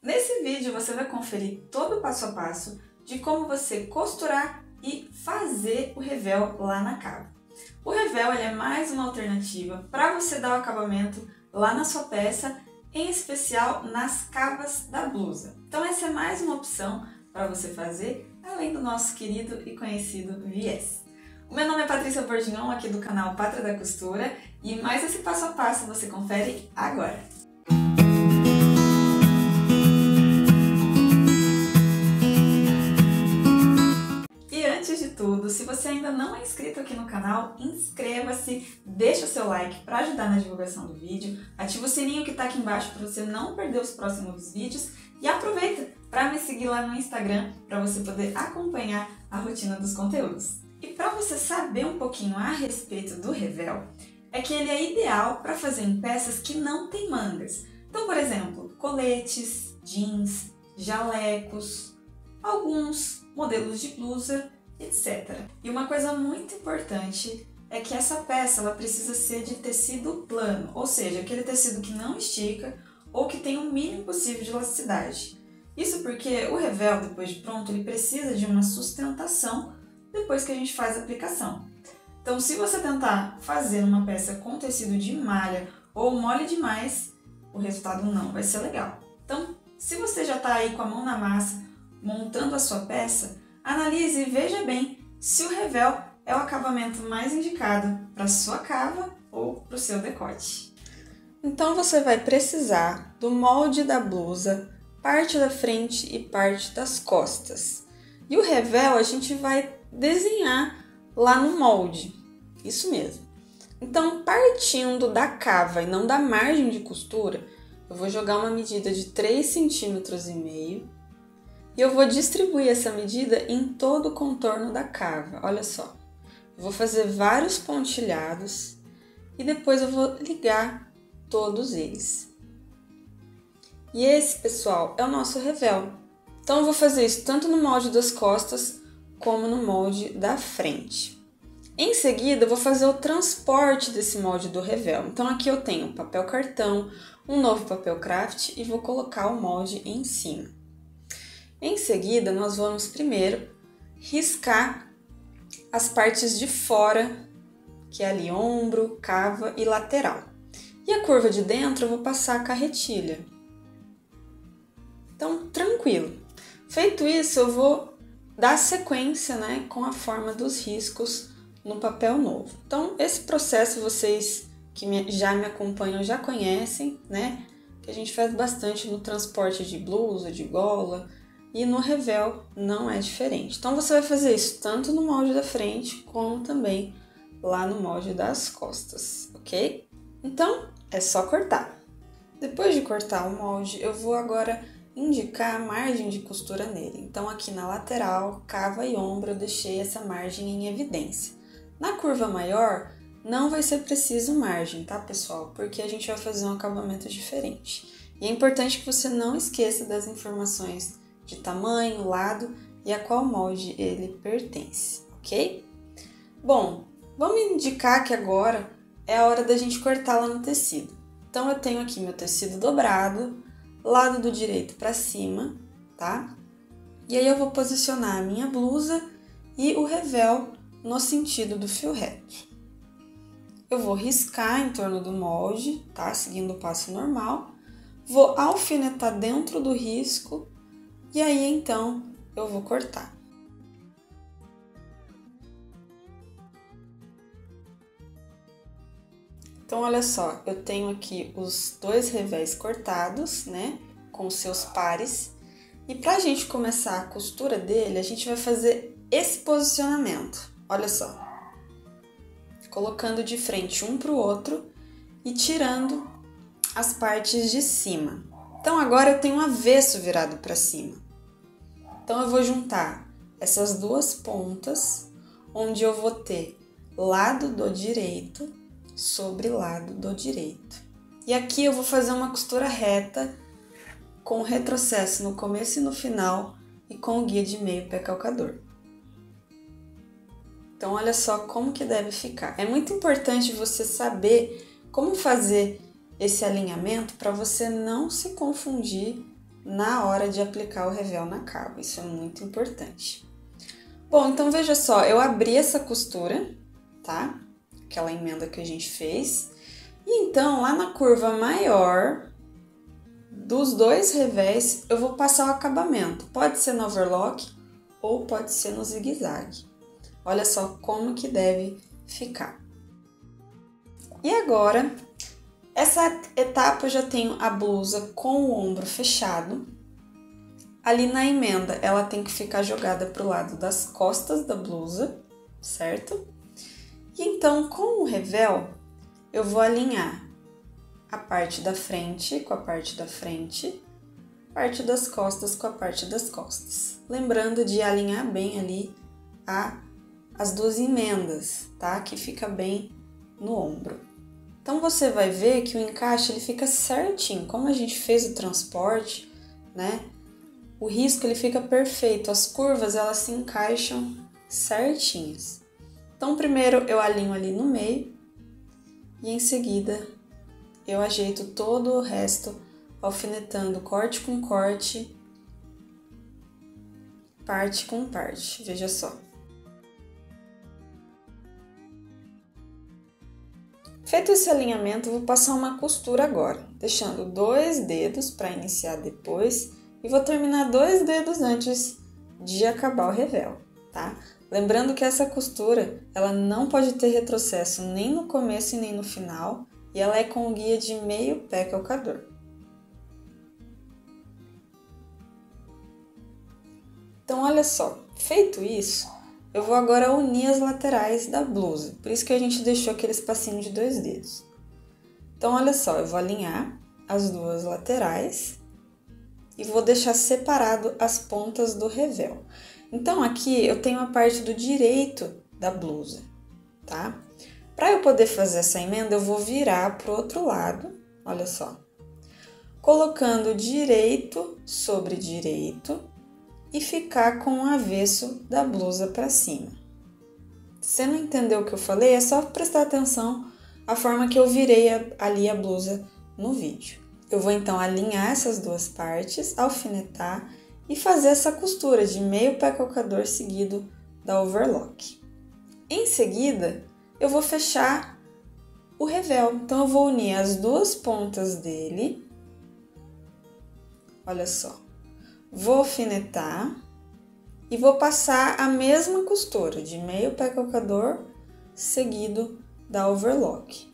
Nesse vídeo você vai conferir todo o passo a passo de como você costurar e fazer o revel lá na cava. O revel é mais uma alternativa para você dar o acabamento lá na sua peça, em especial nas cavas da blusa. Então essa é mais uma opção para você fazer, além do nosso querido e conhecido viés. O meu nome é Patrícia Bordignon, aqui do canal Pátria da Costura, e mais esse passo a passo você confere agora. Antes de tudo, se você ainda não é inscrito aqui no canal, inscreva-se, deixa o seu like para ajudar na divulgação do vídeo, ativa o sininho que está aqui embaixo para você não perder os próximos vídeos e aproveita para me seguir lá no Instagram para você poder acompanhar a rotina dos conteúdos. E para você saber um pouquinho a respeito do revel, é que ele é ideal para fazer em peças que não tem mangas. Então, por exemplo, coletes, jeans, jalecos, alguns modelos de blusa, etc. E uma coisa muito importante é que essa peça ela precisa ser de tecido plano, ou seja, aquele tecido que não estica ou que tem o mínimo possível de elasticidade. Isso porque o revel, depois de pronto, ele precisa de uma sustentação depois que a gente faz a aplicação. Então, se você tentar fazer uma peça com tecido de malha ou mole demais, o resultado não vai ser legal. Então, se você já está aí com a mão na massa, montando a sua peça, analise e veja bem se o revel é o acabamento mais indicado para a sua cava ou para o seu decote. Então você vai precisar do molde da blusa, parte da frente e parte das costas. E o revel a gente vai desenhar lá no molde, isso mesmo. Então, partindo da cava e não da margem de costura, eu vou jogar uma medida de 3,5 cm. E eu vou distribuir essa medida em todo o contorno da cava, olha só. Eu vou fazer vários pontilhados e depois eu vou ligar todos eles. E esse, pessoal, é o nosso revel. Então eu vou fazer isso tanto no molde das costas como no molde da frente. Em seguida, eu vou fazer o transporte desse molde do revel. Então aqui eu tenho papel cartão, um novo papel craft e vou colocar o molde em cima. Em seguida, nós vamos primeiro riscar as partes de fora, que é ali ombro, cava e lateral. E a curva de dentro eu vou passar a carretilha. Então, tranquilo. Feito isso, eu vou dar sequência, né, com a forma dos riscos no papel novo. Então, esse processo vocês que já me acompanham já conhecem, né, que a gente faz bastante no transporte de blusa, de gola, e no revel não é diferente. Então você vai fazer isso tanto no molde da frente, como também lá no molde das costas, ok? Então é só cortar. Depois de cortar o molde, eu vou agora indicar a margem de costura nele. Então aqui na lateral, cava e ombro, eu deixei essa margem em evidência. Na curva maior, não vai ser preciso margem, tá, pessoal? Porque a gente vai fazer um acabamento diferente. E é importante que você não esqueça das informações de tamanho, lado e a qual molde ele pertence, ok? Bom, vamos indicar que agora é a hora da gente cortar lá no tecido. Então eu tenho aqui meu tecido dobrado, lado do direito para cima, tá? E aí eu vou posicionar a minha blusa e o revel no sentido do fio reto. Eu vou riscar em torno do molde, tá? Seguindo o passo normal. Vou alfinetar dentro do risco. E aí, então, eu vou cortar. Então, olha só, eu tenho aqui os dois revéis cortados, né, com os seus pares. E pra gente começar a costura dele, a gente vai fazer esse posicionamento. Olha só. Colocando de frente um pro outro e tirando as partes de cima. Então, agora eu tenho um avesso virado para cima. Então, eu vou juntar essas duas pontas, onde eu vou ter lado do direito sobre lado do direito. E aqui eu vou fazer uma costura reta, com retrocesso no começo e no final, e com o guia de meio pé calcador. Então, olha só como que deve ficar. É muito importante você saber como fazer esse alinhamento para você não se confundir na hora de aplicar o revel na cava. Isso é muito importante. Bom, então veja só, eu abri essa costura, tá? Aquela emenda que a gente fez. E então, lá na curva maior dos dois revés, eu vou passar o acabamento. Pode ser no overlock ou pode ser no zigue-zague. Olha só como que deve ficar. E agora, essa etapa eu já tenho a blusa com o ombro fechado. Ali na emenda, ela tem que ficar jogada para o lado das costas da blusa, certo? E então, com o revel, eu vou alinhar a parte da frente com a parte da frente, parte das costas com a parte das costas. Lembrando de alinhar bem ali as duas emendas, tá? Que fica bem no ombro. Então, você vai ver que o encaixe ele fica certinho. Como a gente fez o transporte, né? O risco ele fica perfeito. As curvas, elas se encaixam certinhas. Então, primeiro eu alinho ali no meio e em seguida eu ajeito todo o resto, alfinetando corte com corte, parte com parte. Veja só. Feito esse alinhamento, eu vou passar uma costura agora, deixando 2 dedos para iniciar depois e vou terminar 2 dedos antes de acabar o revel, tá? Lembrando que essa costura, ela não pode ter retrocesso nem no começo e nem no final, e ela é com guia de meio pé calcador. Então, olha só, feito isso, eu vou agora unir as laterais da blusa, por isso que a gente deixou aquele espacinho de 2 dedos. Então, olha só, eu vou alinhar as duas laterais e vou deixar separado as pontas do revel. Então, aqui eu tenho a parte do direito da blusa, tá? Para eu poder fazer essa emenda, eu vou virar pro outro lado, olha só. Colocando direito sobre direito e ficar com o avesso da blusa para cima. Se você não entendeu o que eu falei, é só prestar atenção à forma que eu virei ali a blusa no vídeo. Eu vou então alinhar essas duas partes, alfinetar e fazer essa costura de meio pé calcador seguido da overlock. Em seguida, eu vou fechar o revel. Então, eu vou unir as duas pontas dele. Olha só. Vou alfinetar e vou passar a mesma costura de meio pé calcador seguido da overlock.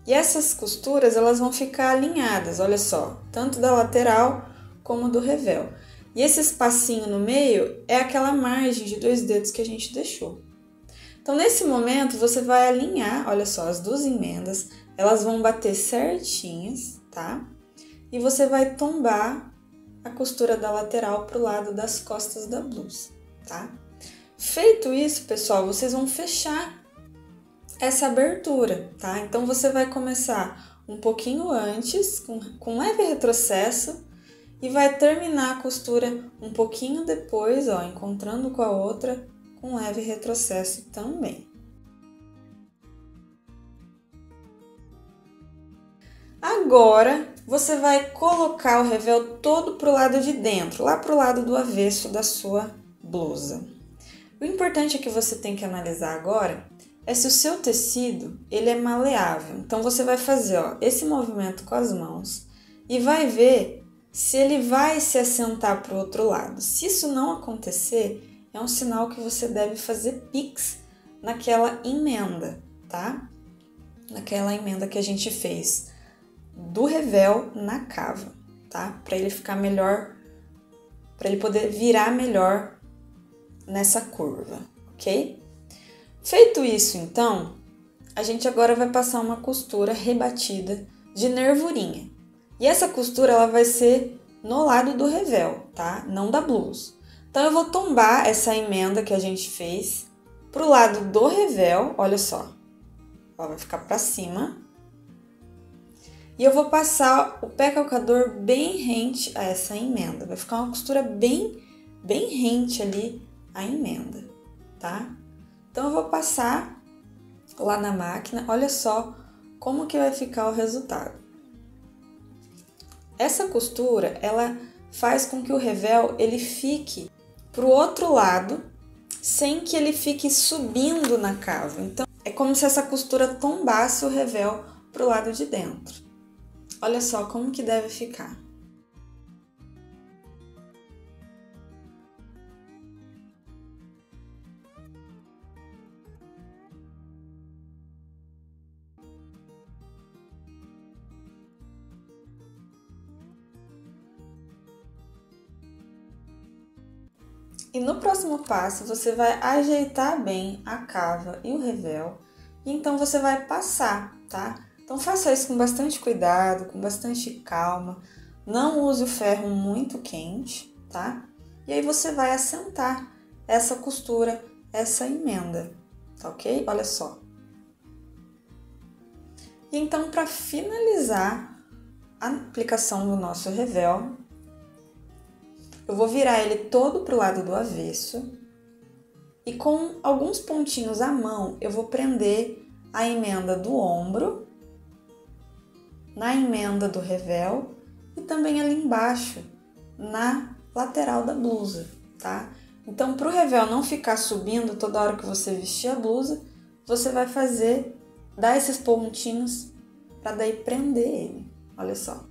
E essas costuras, elas vão ficar alinhadas, olha só, tanto da lateral como do revel. E esse espacinho no meio é aquela margem de 2 dedos que a gente deixou. Então, nesse momento, você vai alinhar, olha só, as duas emendas, elas vão bater certinhas, tá? E você vai tombar a costura da lateral pro lado das costas da blusa, tá? Feito isso, pessoal, vocês vão fechar essa abertura, tá? Então, você vai começar um pouquinho antes, com leve retrocesso, e vai terminar a costura um pouquinho depois, ó, encontrando com a outra, com leve retrocesso também. Agora, você vai colocar o revel todo pro lado de dentro, lá pro lado do avesso da sua blusa. O importante é que você tem que analisar agora é se o seu tecido ele é maleável. Então, você vai fazer ó, esse movimento com as mãos e vai ver se ele vai se assentar para o outro lado. Se isso não acontecer, é um sinal que você deve fazer pix naquela emenda, tá? Naquela emenda que a gente fez do revel na cava, tá? Para ele ficar melhor, para ele poder virar melhor nessa curva, ok? Feito isso, então, a gente agora vai passar uma costura rebatida de nervurinha. E essa costura, ela vai ser no lado do revel, tá? Não da blusa. Então, eu vou tombar essa emenda que a gente fez pro lado do revel, olha só. Ela vai ficar pra cima. E eu vou passar o pé calcador bem rente a essa emenda. Vai ficar uma costura bem rente ali à emenda, tá? Então, eu vou passar lá na máquina, olha só como que vai ficar o resultado. Essa costura, ela faz com que o revel ele fique para o outro lado, sem que ele fique subindo na cava. Então, é como se essa costura tombasse o revel para o lado de dentro. Olha só como que deve ficar. E no próximo passo, você vai ajeitar bem a cava e o revel, e então você vai passar, tá? Então faça isso com bastante cuidado, com bastante calma, não use o ferro muito quente, tá? E aí você vai assentar essa costura, essa emenda, tá ok? Olha só. E então, para finalizar a aplicação do nosso revel, eu vou virar ele todo para o lado do avesso e com alguns pontinhos à mão eu vou prender a emenda do ombro, na emenda do revel e também ali embaixo, na lateral da blusa, tá? Então, para o revel não ficar subindo toda hora que você vestir a blusa, você vai dar esses pontinhos para daí prender ele, olha só.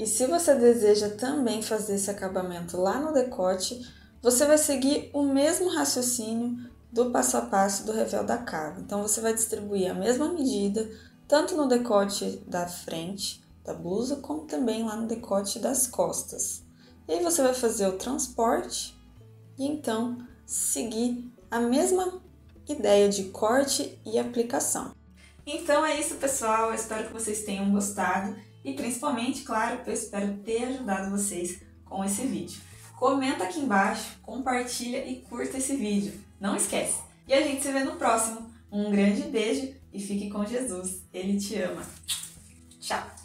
E se você deseja também fazer esse acabamento lá no decote, você vai seguir o mesmo raciocínio do passo a passo do revel da cava. Então, você vai distribuir a mesma medida, tanto no decote da frente da blusa, como também lá no decote das costas. E aí você vai fazer o transporte e então seguir a mesma ideia de corte e aplicação. Então é isso, pessoal. Eu espero que vocês tenham gostado. E principalmente, claro, eu espero ter ajudado vocês com esse vídeo. Comenta aqui embaixo, compartilha e curta esse vídeo. Não esquece! E a gente se vê no próximo. Um grande beijo e fique com Jesus. Ele te ama. Tchau!